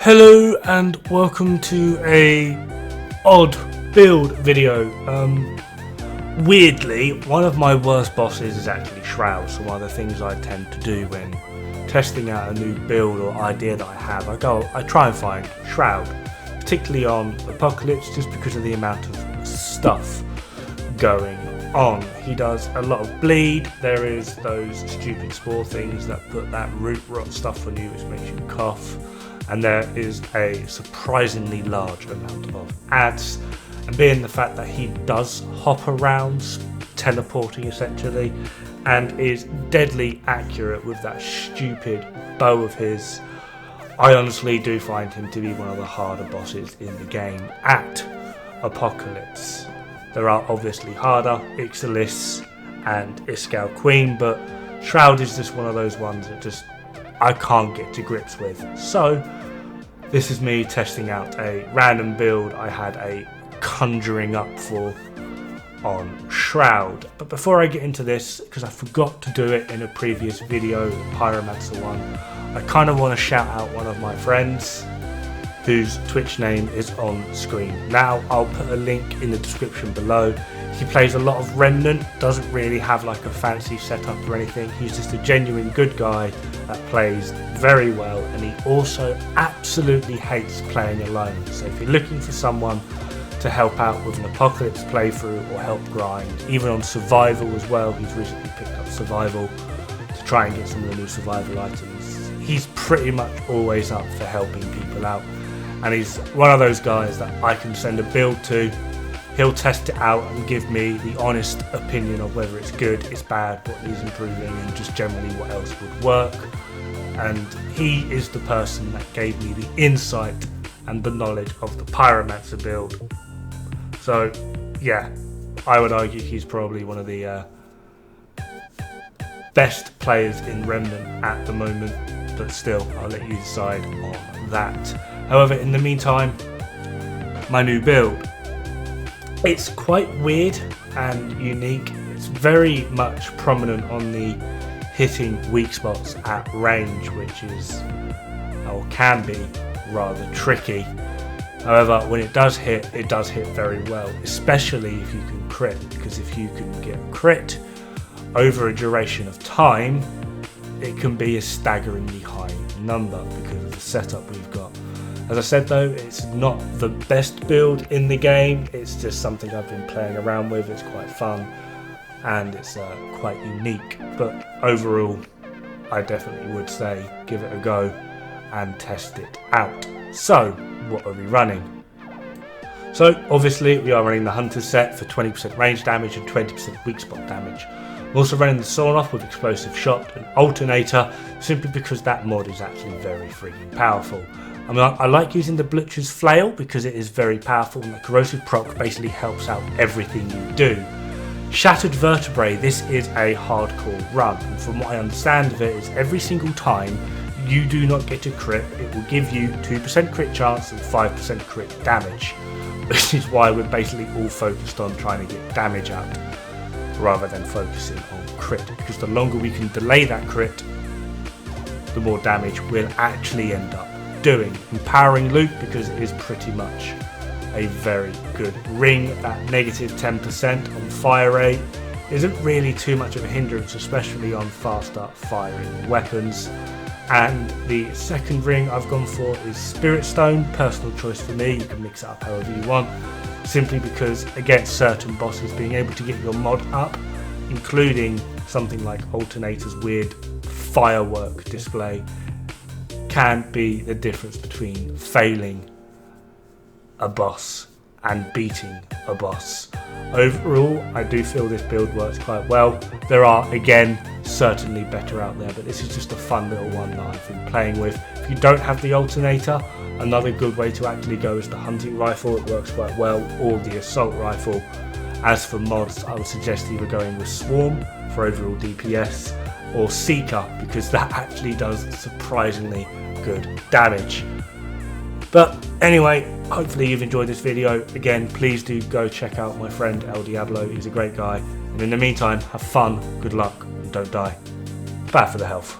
Hello and welcome to a odd build video. Weirdly, one of my worst bosses is actually Shroud, so one of the things I tend to do when testing out a new build or idea that I have, I try and find Shroud, particularly on Apocalypse, just because of the amount of stuff going on. He does a lot of bleed. There is those stupid spore things that put that root rot stuff on you which makes you cough, and there is a surprisingly large amount of ads, and being the fact that he does hop around, teleporting essentially, and is deadly accurate with that stupid bow of his, I honestly do find him to be one of the harder bosses in the game at Apocalypse. There are obviously harder, Ixalis and Iskall Queen, but Shroud is just one of those ones that just I can't get to grips with. So this is me testing out a random build I had a conjuring up for on Shroud. But before I get into this, because I forgot to do it in a previous video, the Pyromancer one, I kind of want to shout out one of my friends whose Twitch name is on screen now. I'll put a link in the description below. He plays a lot of Remnant, doesn't really have like a fancy setup or anything. He's just a genuine good guy that plays very well, and he also absolutely hates playing alone. So if you're looking for someone to help out with an Apocalypse playthrough or help grind, even on survival as well, he's recently picked up survival to try and get some of the new survival items. He's pretty much always up for helping people out, and he's one of those guys that I can send a build to. He'll test it out and give me the honest opinion of whether it's good, it's bad, what needs improving, and just generally what else would work. And he is the person that gave me the insight and the knowledge of the Pyromancer build. So yeah, I would argue he's probably one of the best players in Remnant at the moment, but still, I'll let you decide on that. However, in the meantime, my new build. It's quite weird and unique. It's very much prominent on the hitting weak spots at range, which is, or can be, rather tricky. However, when it does hit very well, especially if you can crit, because if you can get crit over a duration of time, it can be a staggeringly high number because of the setup we've got. As I said though, it's not the best build in the game, it's just something I've been playing around with. It's quite fun and it's quite unique, but overall I definitely would say give it a go and test it out. So what are we running? So obviously we are running the Hunter set for 20% range damage and 20% weak spot damage. I'm also running the Sawn-Off with explosive shot and alternator, simply because that mod is actually very freaking powerful. I mean, I like using the Butcher's Flail because it is very powerful, and the corrosive proc basically helps out everything you do. Shattered Vertebrae, this is a hardcore run, and from what I understand of it is every single time you do not get a crit, it will give you 2% crit chance and 5% crit damage, which is why we're basically all focused on trying to get damage out rather than focusing on crit, because the longer we can delay that crit, the more damage we'll actually end up doing. Empowering loot, because it is pretty much a very good ring. That negative 10% on fire rate isn't really too much of a hindrance, especially on faster firing weapons. And the second ring I've gone for is Spirit Stone, personal choice for me, you can mix it up however you want, simply because against certain bosses being able to get your mod up, including something like Alternator's weird firework display, can be the difference between failing a boss and beating a boss. Overall, I do feel this build works quite well. There are, again, certainly better out there, but this is just a fun little one that I've been playing with. If you don't have the alternator, another good way to actually go is the hunting rifle. It works quite well, or the assault rifle. As for mods, I would suggest either going with Swarm for overall DPS, or Seeker, because that actually does surprisingly good damage. But anyway, hopefully you've enjoyed this video. Again, please do go check out my friend El Diablo, he's a great guy. And in the meantime, have fun, good luck, and don't die. Bad for the health.